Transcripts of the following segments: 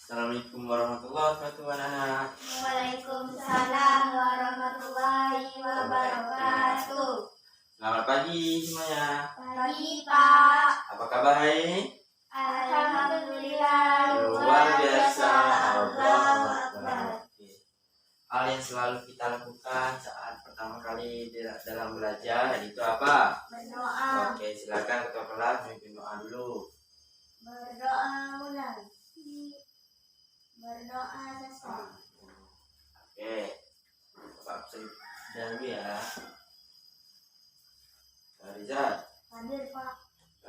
Assalamualaikum warahmatullahi wabarakatuh. Waalaikumsalam warahmatullahi wabarakatuh. Selamat pagi semuanya. Pagi, Pak. Apa kabar hari ini? Alhamdulillah Luar biasa. Allahu Akbar. Hal yang selalu kita lakukan saat pertama kali dalam belajar itu apa? Berdoa. Oke, silakan ketua kelas memimpin doa dulu. Berdoa mulai. Berdoa selesai. Oke, Bapak absen dulu ya. Rizal, Hadir, Pak.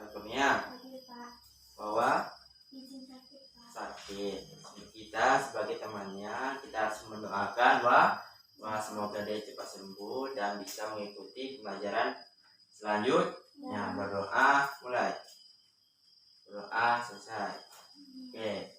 Kurnia, Hadir, Pak. bahwa Izin sakit, Pak. sakit. Kita sebagai temannya kita harus mendoakan bahwa semoga dia cepat sembuh dan bisa mengikuti pelajaran selanjutnya. Berdoa mulai. Berdoa selesai. Oke.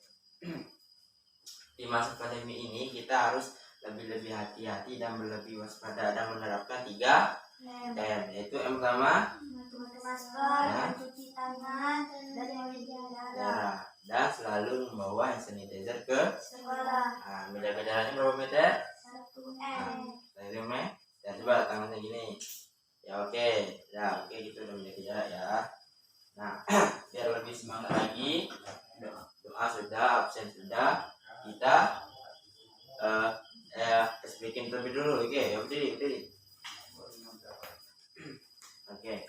Di masa pandemi ini kita harus lebih hati-hati dan lebih waspada dan menerapkan 3M, yaitu M pertama Memakai masker, mencuci tangan, dan menjaga jarak. darah, dan selalu membawa hand sanitizer ke Sekolah. Nah, menjaga jaraknya berapa meter? 1 M. Dari rumah. Dan coba tangannya gini. Ya oke. Ya oke, gitu udah menjaga jarak ya. Nah, biar lebih semangat lagi, doa sudah, absen sudah, kita speaking terlebih dulu. Oke, ya berdiri. Oke.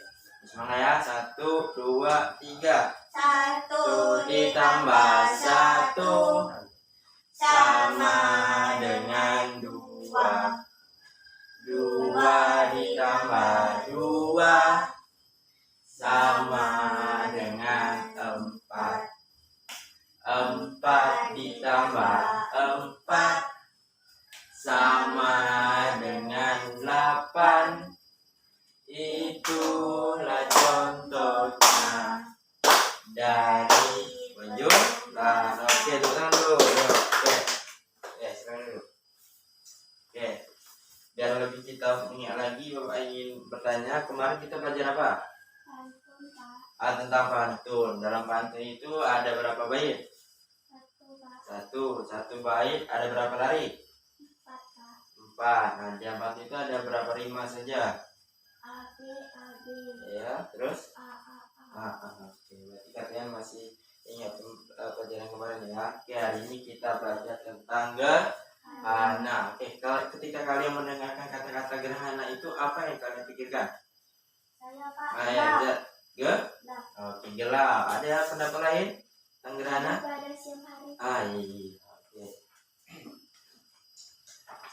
Semangat ya. 1, 2, 3. 1 ditambah 1 sama dengan 2. 2 ditambah 2 sama dengan 4. 4 ditambah 4 sama dengan 8. Itulah contohnya dari penjumlahan. Oke, tepuk tangan dulu. Oke, sekarang dulu. Oke, biar lebih kita ingat lagi, Bapak ingin bertanya, kemarin kita belajar apa? Tentang pantun. Dalam pantun itu ada berapa bait? 1 bait ada berapa lari? 4. Nah, di pantun itu ada berapa rima saja? A, B, A, B. Ya, terus? A, A, A. Oke, berarti kalian masih ingat pelajaran kemarin ya. Oke, hari ini kita belajar tentang gerhana. Oke, ketika kalian mendengarkan kata-kata gerhana itu apa yang kalian pikirkan? Saya, Pak. Gelap. Oke, gelap. Ada pendapat lain tentang gerhana? Pada siang hari. Iya. Oke.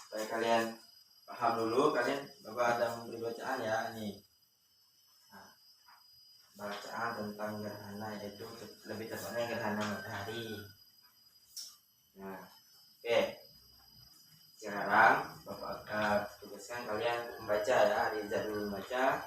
Supaya kalian paham dulu, Bapak ada memberi bacaan ya ini. Nah, bacaan tentang gerhana, yaitu lebih tepatnya gerhana matahari. Nah, oke. Sekarang Bapak tugaskan kalian membaca ya. Riza dulu membaca,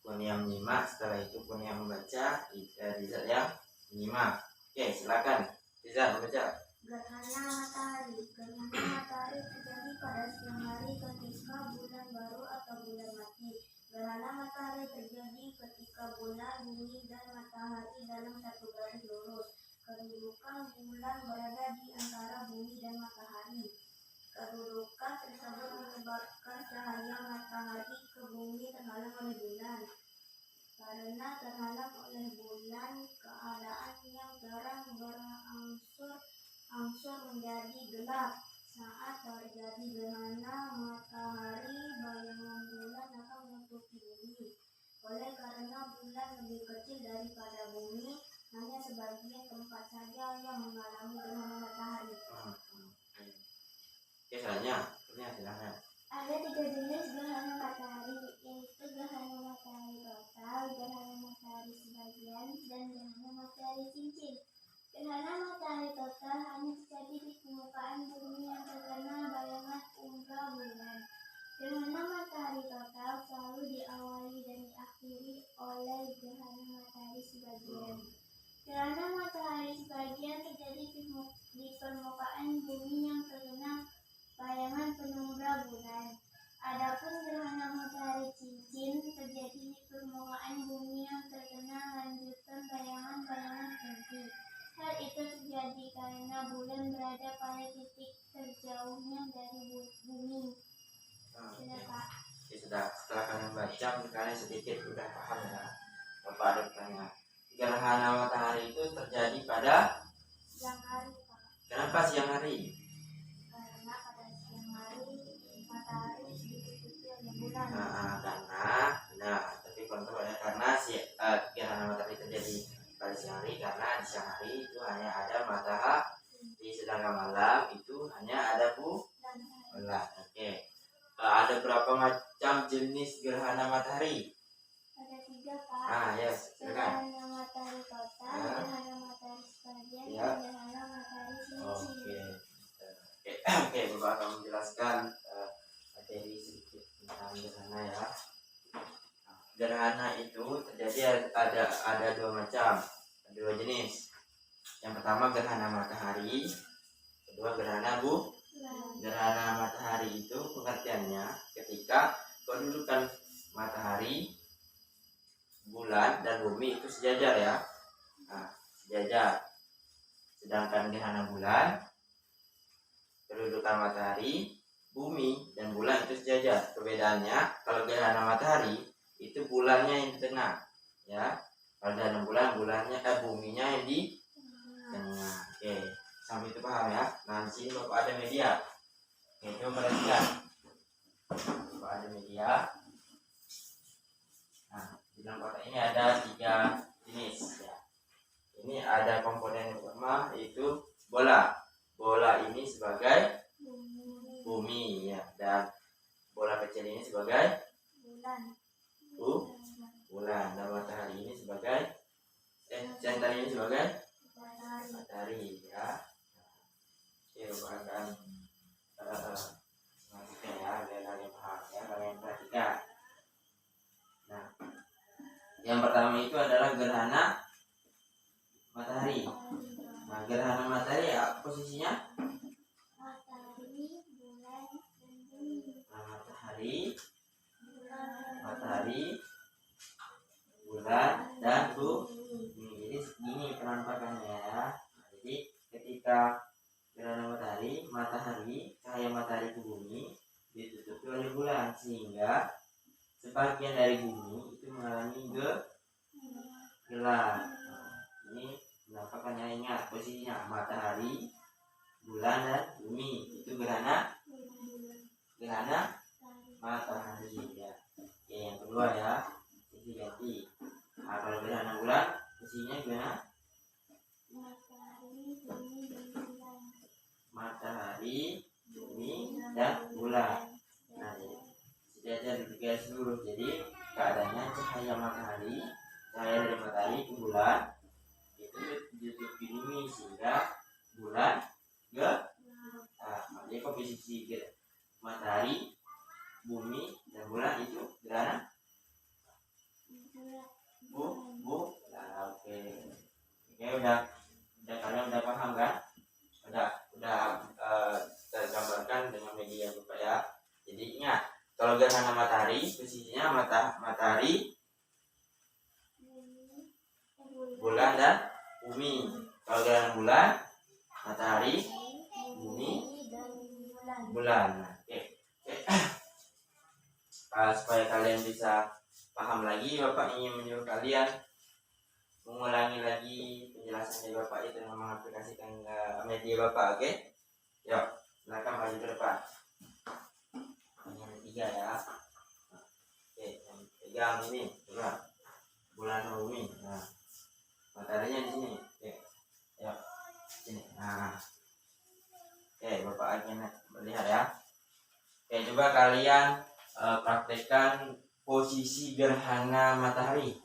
Kurnia menyimak, setelah itu Kurnia membaca, Riza yang menyimak. Oke, silakan Riza membaca. Gerhana matahari. Gerhana matahari terjadi pada siang hari ketika bulan baru atau bulan mati. Gerhana matahari terjadi ketika bulan, bumi, dan matahari dalam satu garis lurus. Kedudukan bulan berada di antara bumi dan matahari. Kedudukan tersebut menyebabkan cahaya matahari ke bumi terhalang oleh bulan. Karena terhalang oleh bulan, keadaan yang terang berangsur menjadi gelap. Saat terjadi gerhana matahari, bayangan macam kalian sedikit udah paham ya. Bapak ada pertanyaan. Gerhana matahari itu terjadi pada siang hari, Pak. kenapa siang hari? Karena pada siang hari matahari ditutupi oleh bulan. Tapi teman-teman ya, karena gerhana matahari terjadi pada siang hari karena di siang hari itu hanya ada matahari, sedangkan malam itu hanya ada bulan. Oke. Ada berapa macam jenis gerhana matahari? Ada 3, Pak. Yes, silakan. Gerhana matahari total, gerhana matahari sebagian, Ya. dan gerhana matahari cincin. Oke, Bapak akan menjelaskan materi sedikit tentang gerhana ya. Gerhana itu terjadi ada 2 macam, 2 jenis. Yang pertama gerhana matahari, kedua gerhana bulan. Gerhana matahari itu pengertiannya ketika kedudukan matahari, bulan, dan bumi itu sejajar ya. Sejajar. Sedangkan gerhana bulan, kedudukan matahari, bumi, dan bulan itu sejajar. Perbedaannya, kalau gerhana matahari itu bulannya yang di tengah, ya. Kalau gerhana bulan, buminya yang di tengah. Oke, sampai itu paham ya. Nah, di sini Bapak ada media. Oke, coba perhatikan. Bapak ada media. Nah, di dalam kotak ini ada 3 jenis ya. Ini ada komponen yang pertama yaitu bola. Bola ini sebagai bumi ya, dan bola kecil ini sebagai bulan, dan matahari ini sebagai centang ini sebagai matahari ya. Oke, Bapak akan selanjutnya ya, biar kalian paham ya, kalian perhatikan. Nah, yang pertama itu adalah gerhana matahari. Nah, gerhana matahari ya, posisinya Matahari, bulan, dan bumi. Matahari, bulan, dan bumi. Jadi ini penampakannya ya. Jadi ketika gerhana matahari, cahaya matahari ke bumi ditutupi oleh bulan, sehingga sebagian dari bumi itu mengalami gelap. Ini penampakannya, ingat posisinya matahari, bulan, dan bumi itu gerhana matahari ya. Oke, yang kedua ya, sisi ganti. Nah, kalau gerhana bulan posisinya gimana? Matahari, bumi, dan bulan. Nah, sejajar di garis lurus. Jadi keadaannya cahaya dari matahari ke bulan itu ditutupi bumi, sehingga bulan jadi posisi matahari, bumi, dan bulan itu gerhana bulan. Oke, udah kalian udah paham kan? Udah tergambarkan dengan media Bapak ya. Jadi ingat, kalau gerhana matahari posisinya matahari, bulan, dan bumi. Kalau gerhana bulan, matahari, bumi, bulan. Oke. Supaya kalian bisa paham lagi, Bapak ingin menyuruh kalian mengulangi lagi penjelasannya Bapak itu dengan mengaplikasikan media Bapak. Oke? Yuk, silakan maju ke depan. Yang 3 ya. Oke, yang pegang ini coba bulan bumi. Nah, mataharinya di sini. Oke. Yuk, sini. Nah. Oke, Bapak akan melihat ya. Oke, coba kalian praktekkan posisi gerhana matahari.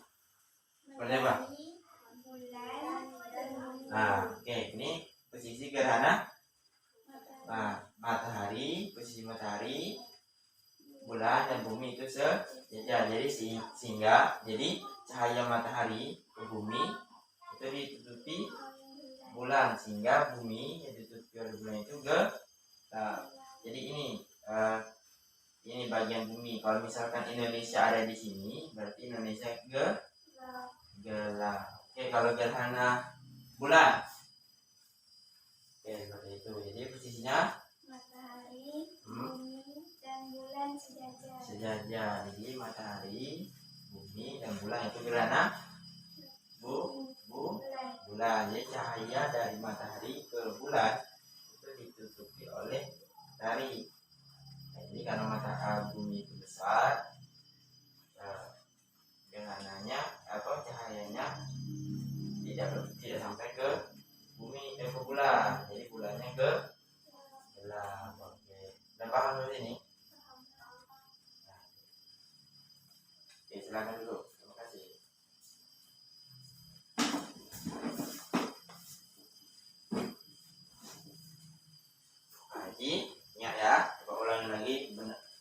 Seperti apa? Nah, oke, ini posisi gerhana matahari, posisi matahari, bulan, dan bumi itu sejajar. Jadi sehingga jadi cahaya matahari ke bumi itu ditutupi bulan, sehingga bumi yang ditutupi oleh bulan itu jadi ini bagian bumi. Kalau misalkan Indonesia ada di sini, berarti Indonesia gelap. Oke, kalau gerhana bulan, oke, seperti itu. Jadi posisinya matahari, bumi, dan bulan sejajar. Jadi matahari, bumi, dan bulan itu gerhana bulan. Jadi cahaya dari matahari ke bulan itu ditutupi oleh matahari. Nah, jadi karena bumi itu besar, gerhananya atau cahayanya tidak sampai ke bumi ke bulan. Jadi bulannya ke gelap. Oke, udah paham dulu ini? Nah, oke, silakan dulu. Terima kasih. Nah, jadi ingat ya, coba ulangi lagi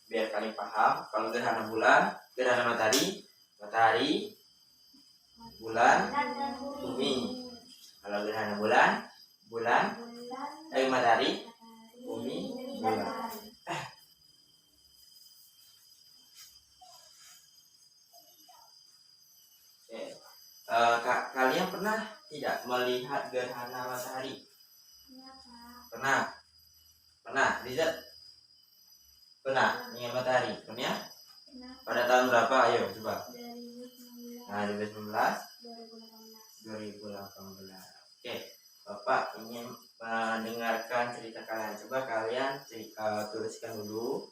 biar kalian paham. Kalau gerhana bulan, gerhana matahari, bulan, bumi. Kalau gerhana bulan, matahari, bumi, bulan. Kalian pernah tidak melihat gerhana matahari? Pernah. Rizal? Pernah melihat matahari? Pernah? Pada tahun berapa? Ayo coba. 2019, 2018. Oke, Bapak ingin mendengarkan cerita kalian. Coba kalian tuliskan dulu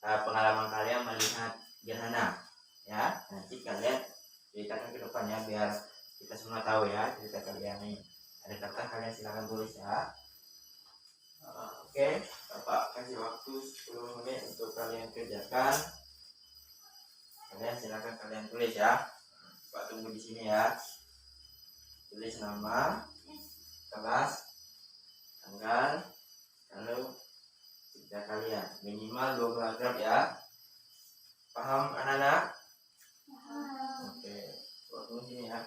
pengalaman kalian melihat gerhana, ya. Nanti kalian ceritakan ke depannya biar kita semua tahu ya cerita kalian nih. Ada kata kalian silakan tulis ya. Oke, Bapak kasih waktu 10 menit untuk kalian kerjakan. Kalian silakan kalian tulis ya. Pak tunggu di sini ya. Tulis nama, kelas, tanggal, lalu cerita kalian. Minimal 2 paragraf ya. Paham anak-anak? Oke, Pak tunggu sini ya.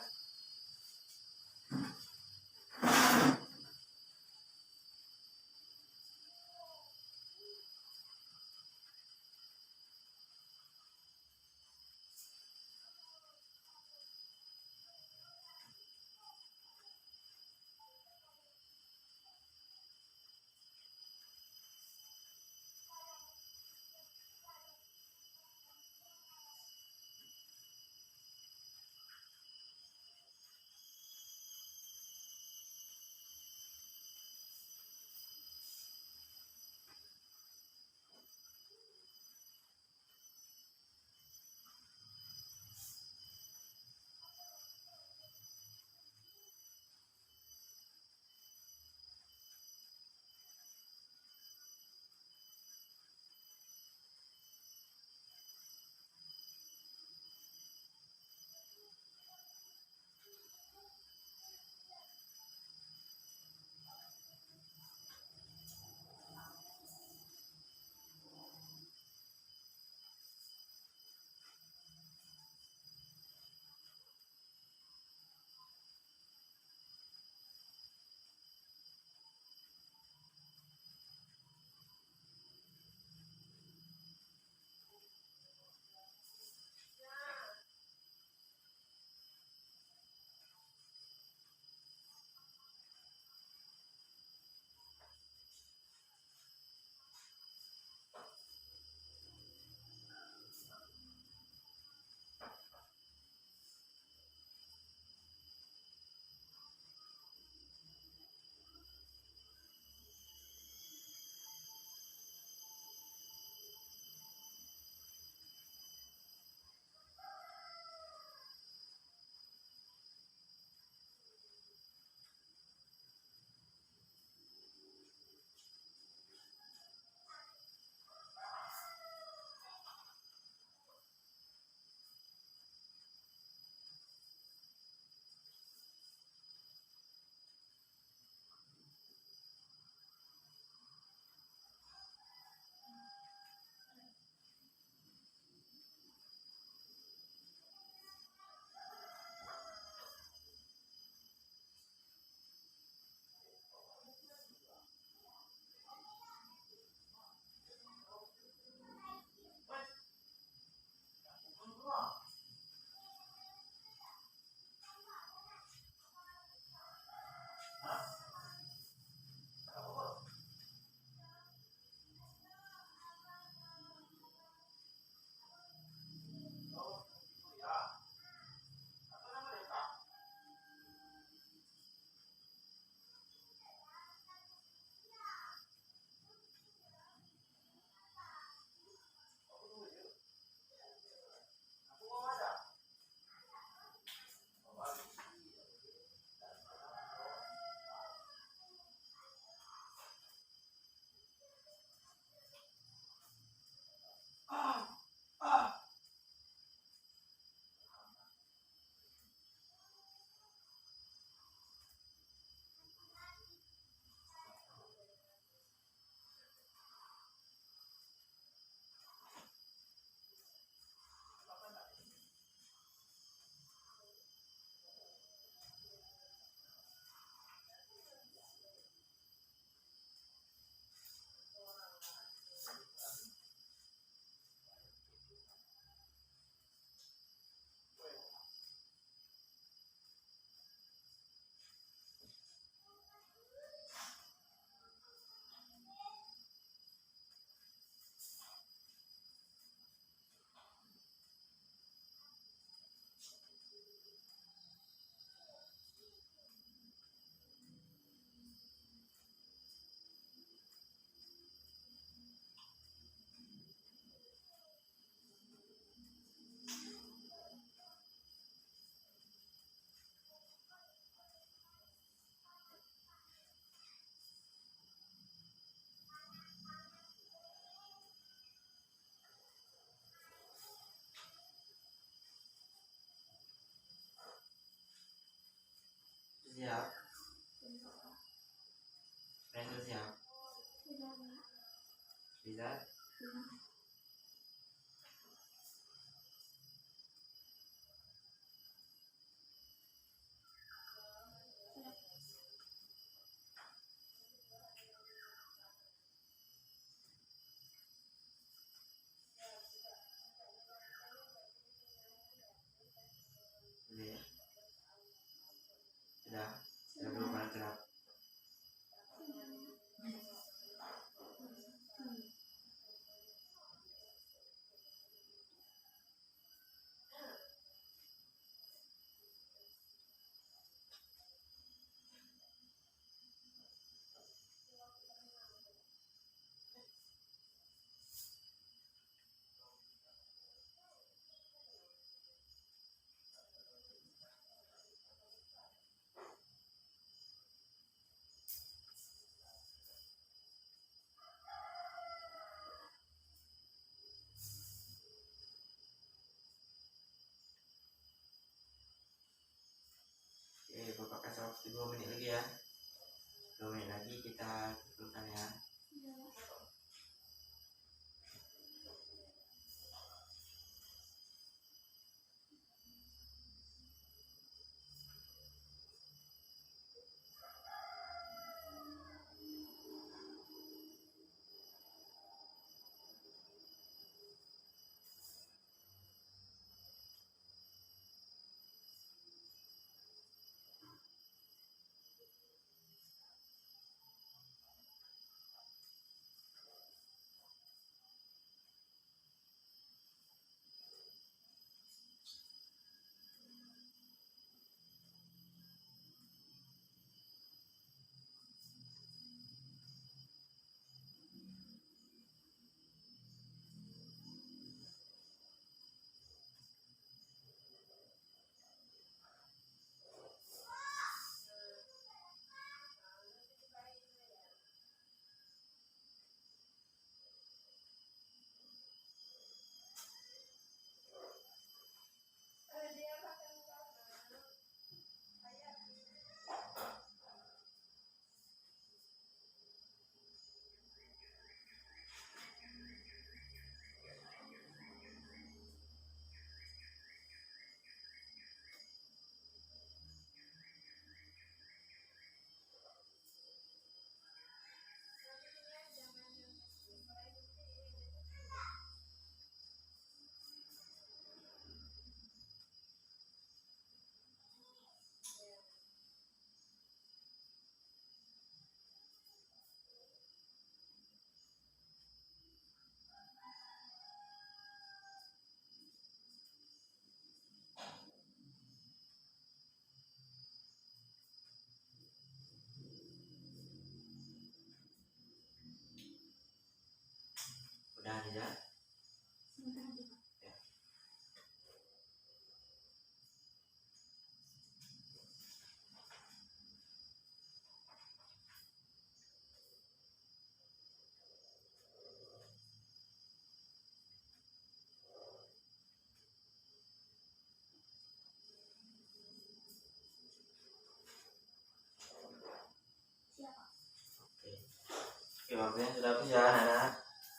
Alhamdulillah sudah bisa anak-anak.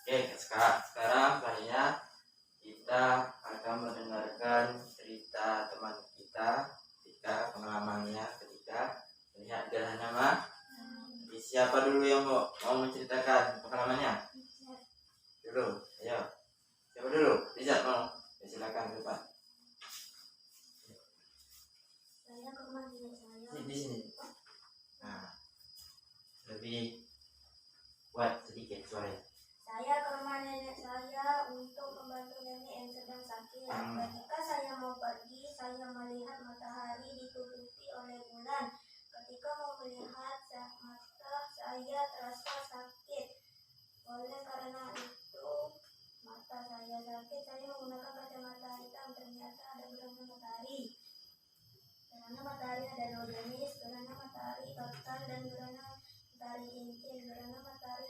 Oke, sekarang kalinya kita akan mendengarkan cerita teman kita ketika pengalamannya ketika melihat gerhana matahari. Siapa dulu yang mau menceritakan pengalamannya? Dulu, ayo. Siapa dulu? Rizal mau? Ya, silakan ke depan. Saya ke rumah nenek saya. Di sini. Nah, lebih kuat sedikit suaranya. Saya ke rumah nenek saya untuk membantu nenek yang sedang sakit. Ketika saya mau pergi, saya melihat matahari ditutupi oleh bulan. Ketika mau melihat mata saya terasa sakit. Oleh karena itu, mata saya sakit. Saya menggunakan kacamata hitam. Ternyata ada gerhana matahari. Gerhana matahari ada dua jenis, gerhana matahari total dan gerhana matahari cincin. Gerhana matahari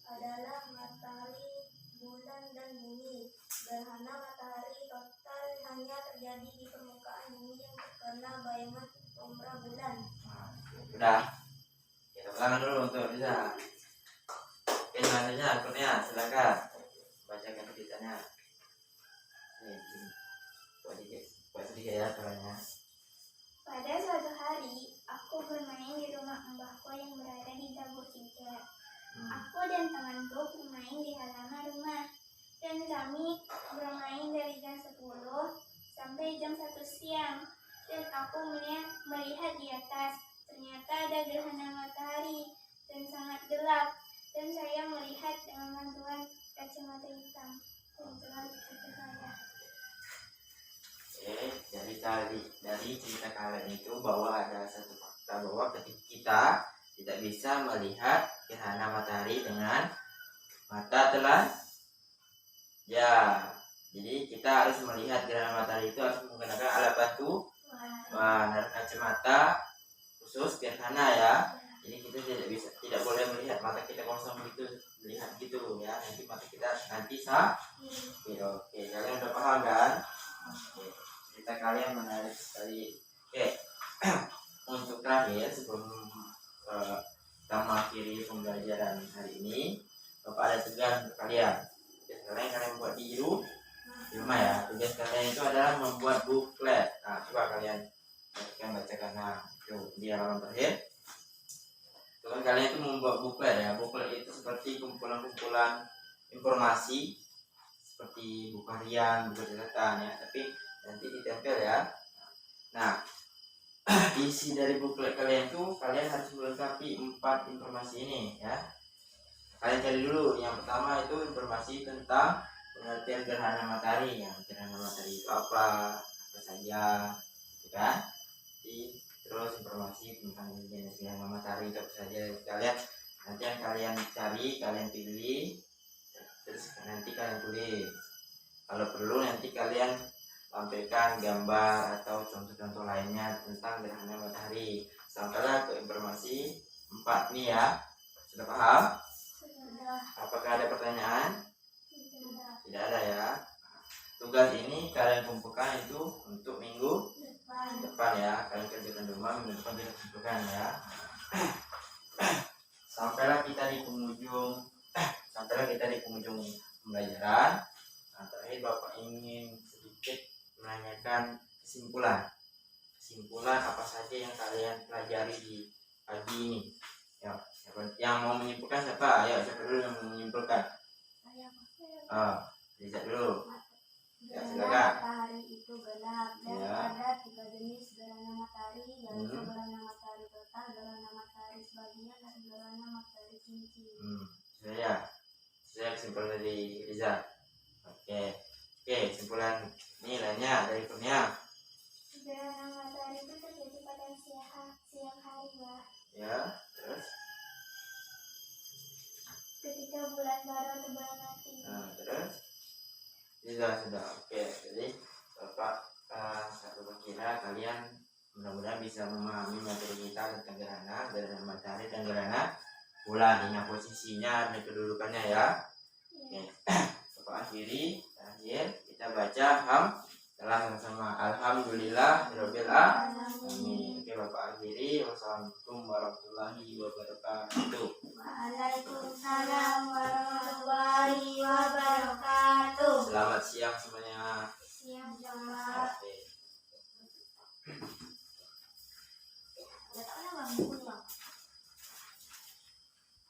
adalah matahari, bulan, dan bumi. Gerhana matahari total hanya terjadi di permukaan bumi yang terkena bayangan umbra bulan. Sudah. Kita ulangan dulu untuk Riza. Oke, selanjutnya Kurnia, silakan bacakan ceritanya. Ini, buat sedikit ya suaranya. Pada suatu hari, aku bermain di rumah mbahku yang berada di Dabur Cincin. Aku dan temanku bermain di halaman rumah, dan kami bermain dari jam 10 sampai jam 1 siang. Dan aku melihat di atas, ternyata ada gerhana matahari dan sangat gelap. Dan saya melihat dengan bantuan kacamata hitam. Kebetulan itu saya. Oke, jadi dari cerita kalian itu bahwa ada satu fakta bahwa ketika kita tidak bisa melihat gerhana matahari dengan mata ya, jadi kita harus melihat gerhana matahari itu harus menggunakan alat bantu dan kacamata khusus gerhana ya. Jadi kita tidak boleh melihat mata kita kosong gitu, melihat gitu ya, nanti mata kita nanti sakit. Oke, kalian udah paham kan? Oke, cerita kalian menarik sekali. Oke, untuk terakhir sebelum kita mengakhiri pembelajaran hari ini, Bapak ada tugas untuk kalian. Tugas kalian buat di rumah ya. Tugas kalian itu adalah membuat buklet. Nah, coba kalian bacakan. Nah, itu di halaman terakhir. Tugas kalian itu membuat buklet ya. Buklet itu seperti kumpulan-kumpulan informasi seperti buku harian, buku catatan ya. Tapi nanti ditempel ya. Nah, isi dari buklet kalian tuh kalian harus melengkapi 4 informasi ini ya. Kalian cari dulu. Yang pertama itu informasi tentang pengertian gerhana matahari ya. Gerhana matahari itu apa saja, gitu kan? Terus informasi tentang jenis gerhana matahari itu apa saja. Kalian nanti yang kalian cari, kalian pilih, terus nanti kalian tulis. Kalau perlu nanti kalian sampaikan gambar atau contoh-contoh lainnya tentang gerhana matahari. Sampailah ke informasi 4 nih ya. Sudah paham? Sudah. Apakah ada pertanyaan? Sudah. Tidak ada ya. Tugas ini kalian kumpulkan itu untuk minggu depan ya. Kalian kerjakan di rumah, minggu depan kita kumpulkan ya. Sampailah kita di penghujung pembelajaran. Nah, terakhir Bapak ingin sedikit menanyakan kesimpulan apa saja yang kalian pelajari di pagi ini ya. Yang mau menyimpulkan siapa? Ayo, siapa dulu yang mau menyimpulkan? Bisa dulu ya, silakan. Matahari itu gelap dan Ya. ada 3 jenis gerhana matahari, yaitu gerhana matahari total, gerhana matahari sebagian, dan gerhana matahari cincin. Saya kesimpulan dari Riza. Oke, kesimpulan ini lainnya dari Kurnia. Gerhana matahari itu terjadi pada siang hari, Pak. Ya, terus? Ketika bulan baru atau bulan mati. Nah, terus? Sudah. Oke, jadi Bapak kira kalian mudah-mudahan bisa memahami materi kita tentang gerhana matahari dan gerhana bulan. Ingat posisinya dan kedudukannya ya. Oke. Bapak akhir kita baca telah sama-sama alhamdulillah rabbil alamin.